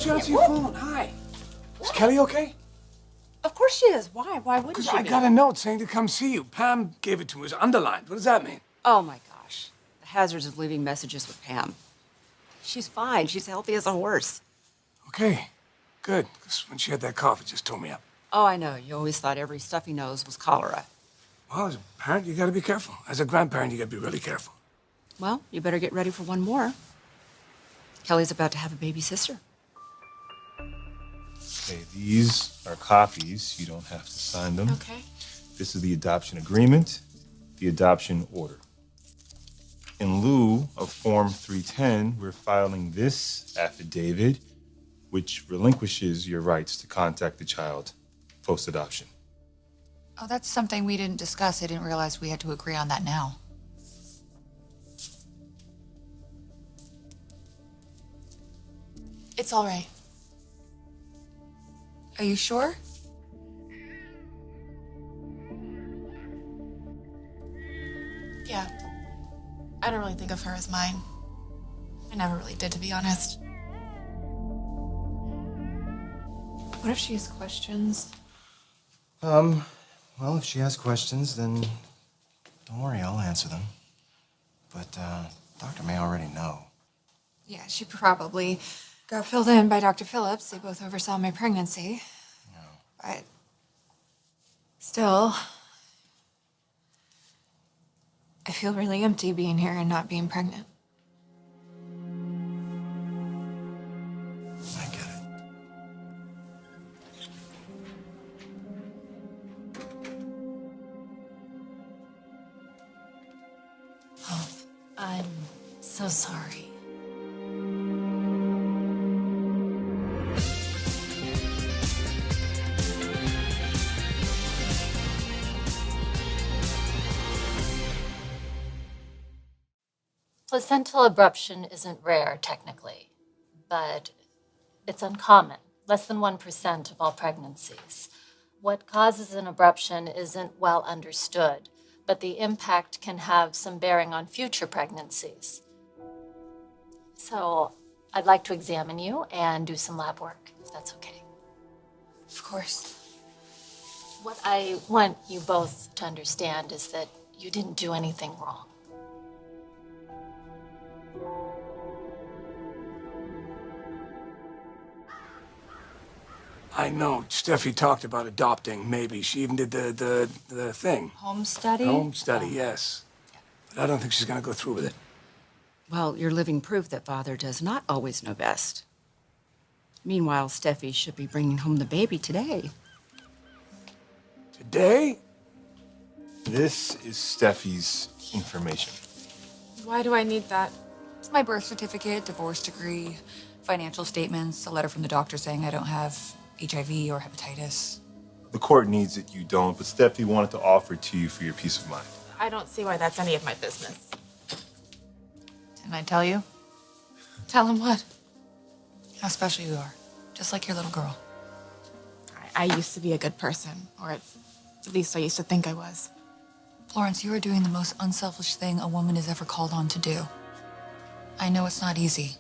you answer your phone? Hi. Is Kelly okay? Of course she is. Why? Why wouldn't she I be? got a note saying to come see you. Pam gave it to me. It was underlined. What does that mean? Oh, my gosh. The hazards of leaving messages with Pam. She's fine. She's healthy as a horse. Okay, good. Because when she had that cough, it just tore me up. Oh, I know. You always thought every stuffy nose was cholera. Well, as a parent, you gotta be careful. As a grandparent, you gotta be really careful. Well, you better get ready for one more. Kelly's about to have a baby sister. Okay, these are copies. You don't have to sign them. Okay. This is the adoption agreement, the adoption order. In lieu of Form 310, we're filing this affidavit, which relinquishes your rights to contact the child post-adoption. Oh, that's something we didn't discuss. I didn't realize we had to agree on that now. It's all right. Are you sure? Yeah. I don't really think of her as mine. I never really did, to be honest. What if she has questions? Well, if she has questions, then don't worry, I'll answer them. But, Dr. May already know. Yeah, she probably got filled in by Dr. Phillips. They both oversaw my pregnancy. No. But still, I feel really empty being here and not being pregnant. I get it. Oh, I'm so sorry. Placental abruption isn't rare, technically, but it's uncommon, less than 1% of all pregnancies. What causes an abruption isn't well understood, but the impact can have some bearing on future pregnancies. So I'd like to examine you and do some lab work, if that's okay. Of course. What I want you both to understand is that you didn't do anything wrong. I know. Steffi talked about adopting, maybe. She even did the thing. Home study? Home study, yes. But I don't think she's gonna go through with it. Well, you're living proof that father does not always know best. Meanwhile, Steffi should be bringing home the baby today. Today? This is Steffi's information. Why do I need that? It's my birth certificate, divorce decree, financial statements, a letter from the doctor saying I don't have HIV or hepatitis. The court needs it, you don't, but Steffi wanted to offer it to you for your peace of mind. I don't see why that's any of my business. Didn't I tell you? Tell him what? How special you are. Just like your little girl. I used to be a good person, or at least I used to think I was. Florence, you are doing the most unselfish thing a woman is ever called on to do. I know it's not easy,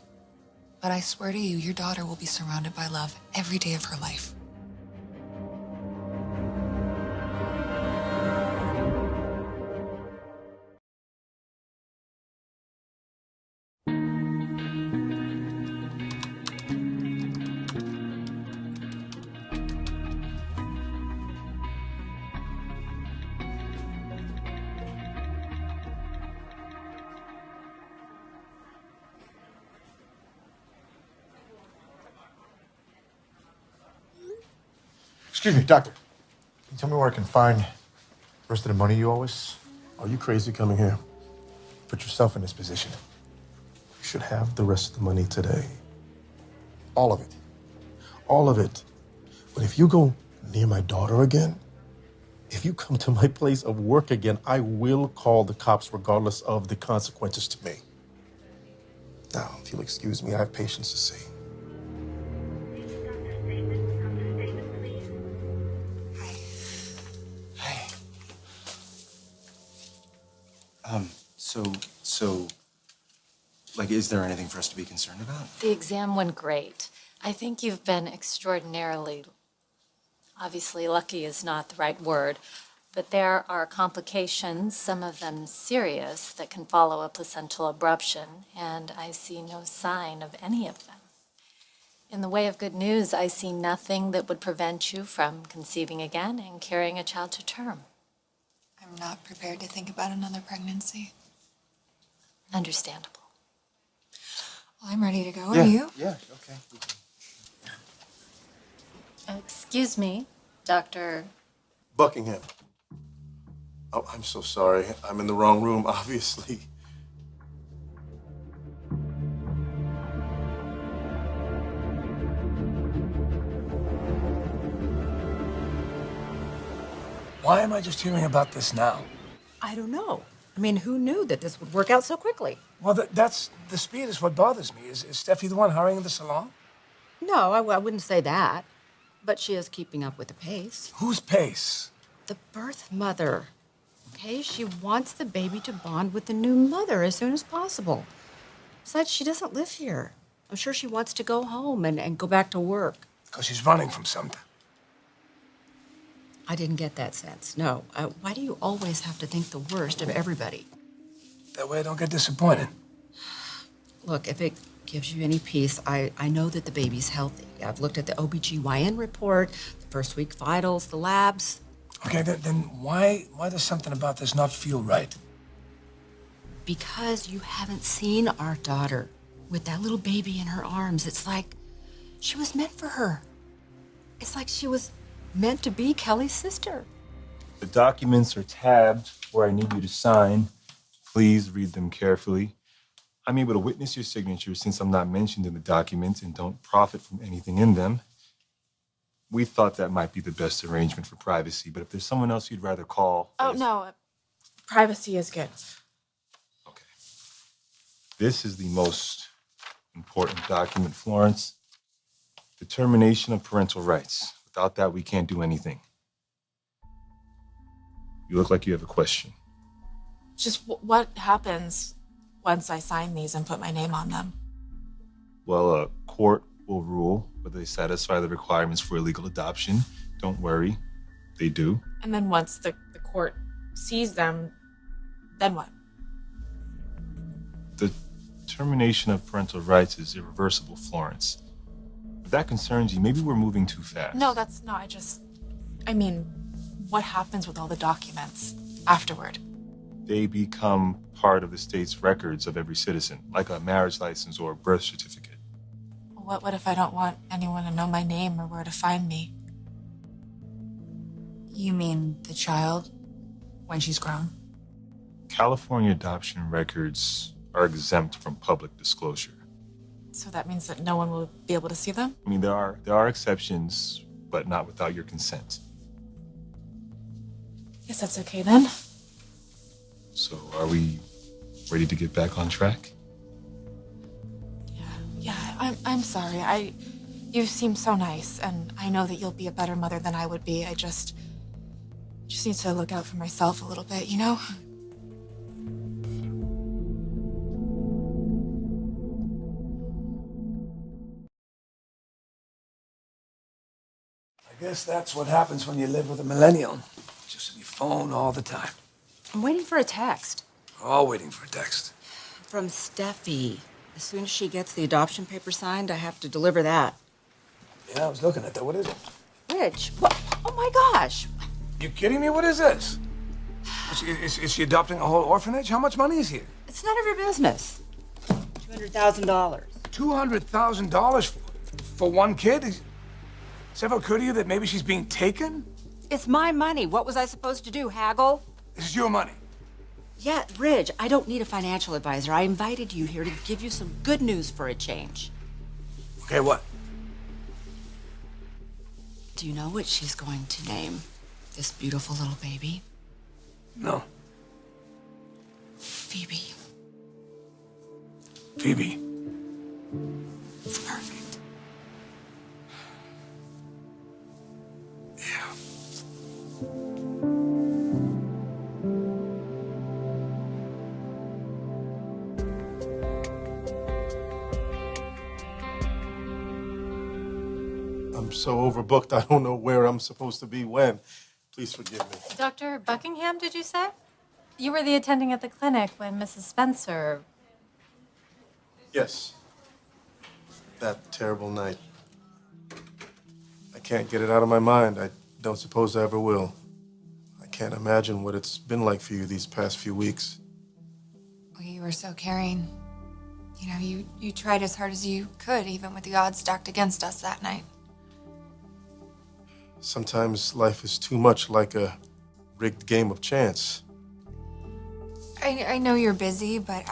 but I swear to you, your daughter will be surrounded by love every day of her life. Excuse me, doctor. Can you tell me where I can find the rest of the money you owe us? Are you crazy coming here? Put yourself in this position. You should have the rest of the money today. All of it. All of it. But if you go near my daughter again, if you come to my place of work again, I will call the cops regardless of the consequences to me. Now, if you'll excuse me, I have patients to see. So, like, is there anything for us to be concerned about? The exam went great. I think you've been extraordinarily, obviously lucky is not the right word, but there are complications, some of them serious, that can follow a placental abruption, and I see no sign of any of them. In the way of good news, I see nothing that would prevent you from conceiving again and carrying a child to term. I'm not prepared to think about another pregnancy. Understandable. Well, I'm ready to go. Are you? Yeah, okay. Excuse me, Dr. Buckingham. Oh, I'm so sorry. I'm in the wrong room, obviously. Why am I just hearing about this now? I don't know. I mean, who knew that this would work out so quickly? Well, that's the speed is what bothers me. Is Steffi the one hurrying this along? No, I wouldn't say that. But she is keeping up with the pace. Whose pace? The birth mother. Okay, she wants the baby to bond with the new mother as soon as possible. Besides, she doesn't live here. I'm sure she wants to go home and go back to work. Because she's running from something. I didn't get that sense, no. Why do you always have to think the worst of everybody? That way I don't get disappointed. Look, if it gives you any peace, I know that the baby's healthy. I've looked at the OBGYN report, the first week vitals, the labs. Okay, then why does something about this not feel right? Because you haven't seen our daughter with that little baby in her arms. It's like she was meant for her. It's like she was meant to be Kelly's sister. The documents are tabbed where I need you to sign. Please read them carefully. I'm able to witness your signature since I'm not mentioned in the documents and don't profit from anything in them. We thought that might be the best arrangement for privacy, but if there's someone else you'd rather call... Oh, no. Privacy is good. Okay. This is the most important document, Florence. Determination of parental rights. Without that, we can't do anything. You look like you have a question. Just what happens once I sign these and put my name on them? Well, a court will rule whether they satisfy the requirements for illegal adoption. Don't worry, they do. And then once the court sees them, then what? The termination of parental rights is irreversible, Florence. If that concerns you, maybe we're moving too fast. No, that's not. I mean, what happens with all the documents afterward? They become part of the state's records of every citizen, like a marriage license or a birth certificate. What if I don't want anyone to know my name or where to find me? You mean the child when she's grown? California adoption records are exempt from public disclosure. So that means that no one will be able to see them? I mean, there are exceptions, but not without your consent. Guess that's okay then. So are we ready to get back on track? Yeah, I'm sorry. You seem so nice, and I know that you'll be a better mother than I would be. I just need to look out for myself a little bit, you know? I guess that's what happens when you live with a millennial. Just on your phone all the time. I'm waiting for a text. We're all waiting for a text. From Steffi. As soon as she gets the adoption paper signed, I have to deliver that. Yeah, I was looking at that. What is it? Rich, what? Oh my gosh. You kidding me? What is this? Is she adopting a whole orphanage? How much money is here? It's none of your business. $200,000. $200,000 for one kid? Has it ever occurred to you that maybe she's being taken? It's my money. What was I supposed to do, haggle? This is your money. Yeah, Ridge, I don't need a financial advisor. I invited you here to give you some good news for a change. Okay, what? Do you know what she's going to name this beautiful little baby? No. Phoebe. Phoebe. It's perfect. Yeah. I'm so overbooked, I don't know where I'm supposed to be when. Please forgive me. Dr. Buckingham, did you say? You were the attending at the clinic when Mrs. Spencer... Yes. That terrible night. I can't get it out of my mind. I don't suppose I ever will. I can't imagine what it's been like for you these past few weeks. Well, you were so caring. You know, you tried as hard as you could, even with the odds stacked against us that night. Sometimes life is too much like a rigged game of chance. I know you're busy, but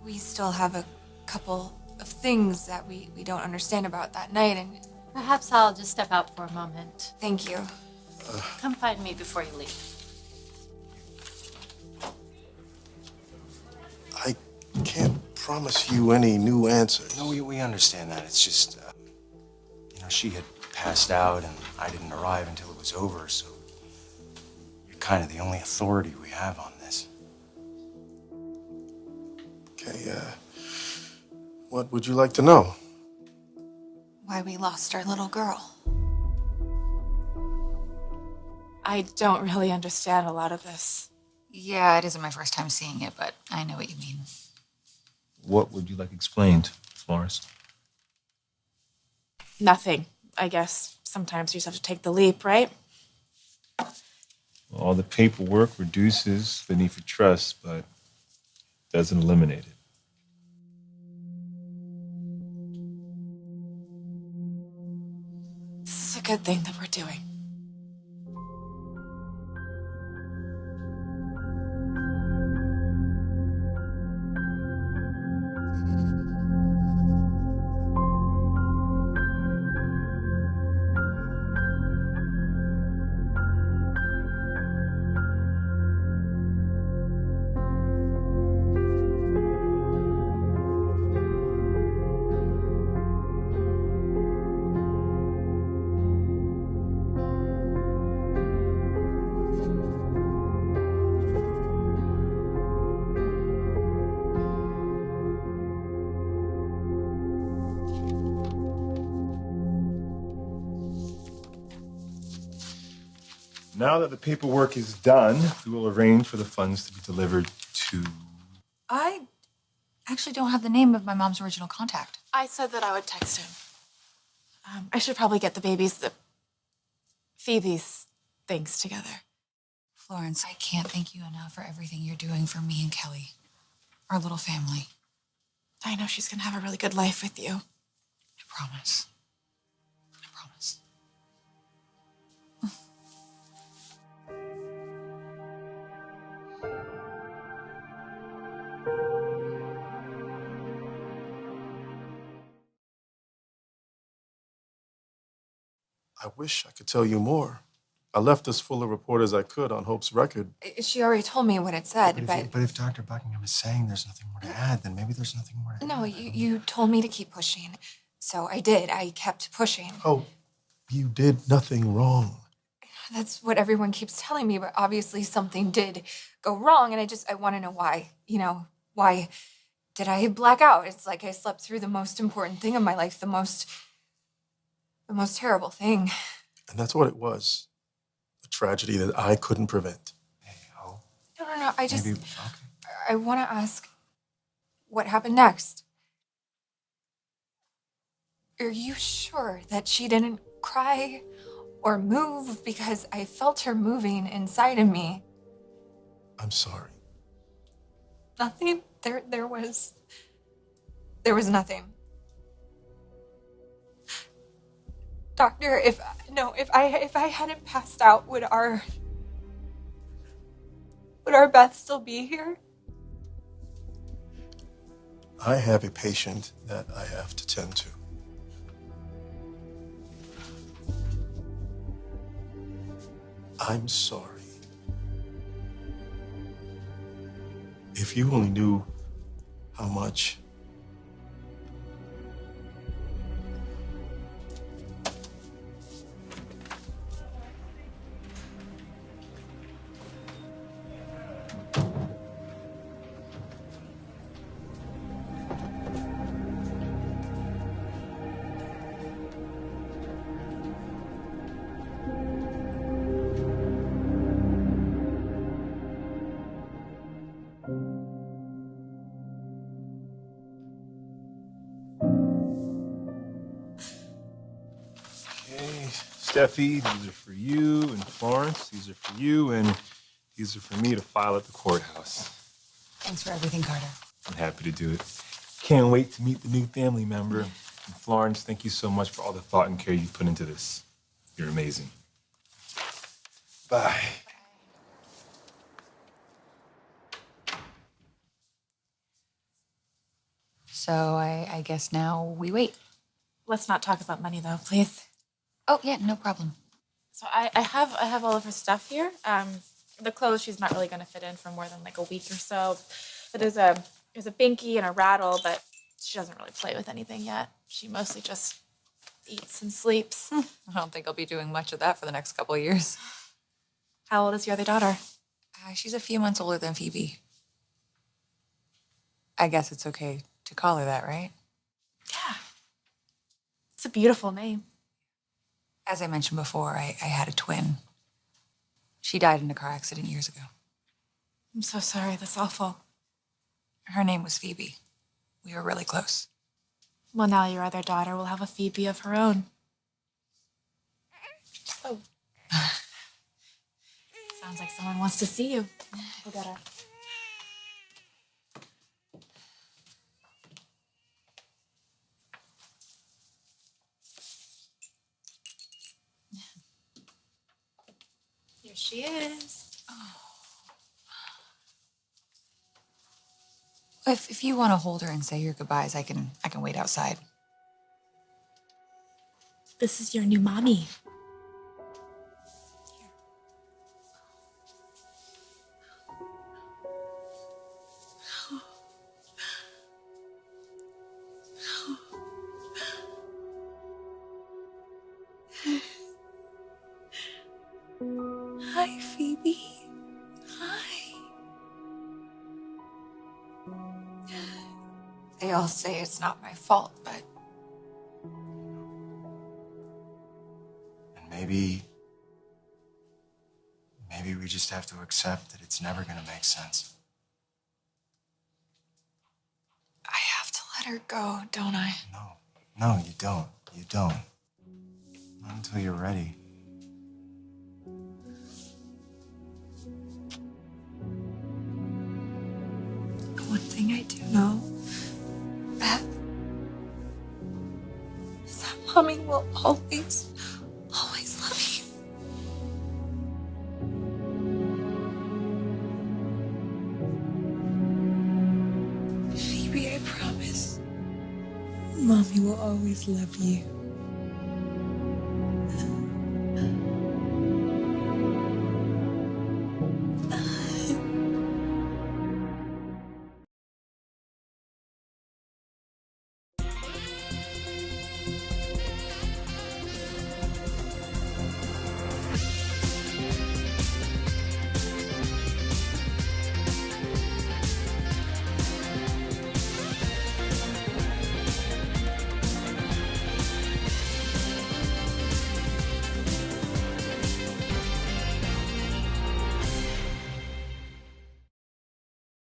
we still have a couple of things that we don't understand about that night, and... Perhaps I'll just step out for a moment. Thank you. Come find me before you leave. I can't promise you any new answers. No, we understand that. It's just, you know, she had passed out and I didn't arrive until it was over, so you're kind of the only authority we have on this. Okay, what would you like to know? Why we lost our little girl. I don't really understand a lot of this. Yeah, it isn't my first time seeing it, but I know what you mean. What would you like explained, Florence? Nothing. I guess sometimes you just have to take the leap, right? All the paperwork reduces the need for trust, but doesn't eliminate it. This is a good thing that we're doing. Now that the paperwork is done, we will arrange for the funds to be delivered to... I actually don't have the name of my mom's original contact. I said that I would text him. I should probably get the babies, the Phoebe's things together. Florence, I can't thank you enough for everything you're doing for me and Kelly. Our little family. I know she's gonna have a really good life with you. I promise. I promise. I wish I could tell you more. I left as full a report as I could on Hope's record. She already told me what it said, But if Dr. Buckingham is saying there's nothing more to add, then maybe there's nothing more to No, add. you told me to keep pushing. So I did. I kept pushing. Oh, you did nothing wrong. That's what everyone keeps telling me, but obviously something did go wrong, and I want to know why. You know, why did I black out? It's like I slept through the most important thing of my life, the most terrible thing. And that's what it was. A tragedy that I couldn't prevent. Hey, Hope. No. Okay. I want to ask what happened next. Are you sure that she didn't cry or move? Because I felt her moving inside of me. I'm sorry. Nothing. There was nothing. Doctor, if I hadn't passed out, would our Beth still be here? I have a patient that I have to tend to. I'm sorry. If you only knew how much. Steffi, these are for you, and Florence, these are for you, and these are for me to file at the courthouse. Thanks for everything, Carter. I'm happy to do it. Can't wait to meet the new family member. And Florence, thank you so much for all the thought and care you put into this. You're amazing. Bye. So I guess now we wait. Let's not talk about money, though, please. Oh, yeah, no problem. So I have all of her stuff here. The clothes she's not really going to fit in for more than like a week or so. But there's a binky and a rattle, but she doesn't really play with anything yet. She mostly just eats and sleeps. I don't think I'll be doing much of that for the next couple of years. How old is your other daughter? She's a few months older than Phoebe. I guess it's okay to call her that, right? Yeah. It's a beautiful name. As I mentioned before, I had a twin. She died in a car accident years ago. I'm so sorry. That's awful. Her name was Phoebe. We were really close. Well, now your other daughter will have a Phoebe of her own. Oh. Sounds like someone wants to see you. Go get her. Here she is. Oh. If you want to hold her and say your goodbyes, I can wait outside. This is your new mommy. Hi, Phoebe. Hi. They all say it's not my fault, but... And maybe we just have to accept that it's never gonna make sense. I have to let her go, don't I? No, you don't. You don't. Not until you're ready. One thing I do know, Beth, is that Mommy will always love you. Phoebe, I promise. Mommy will always love you.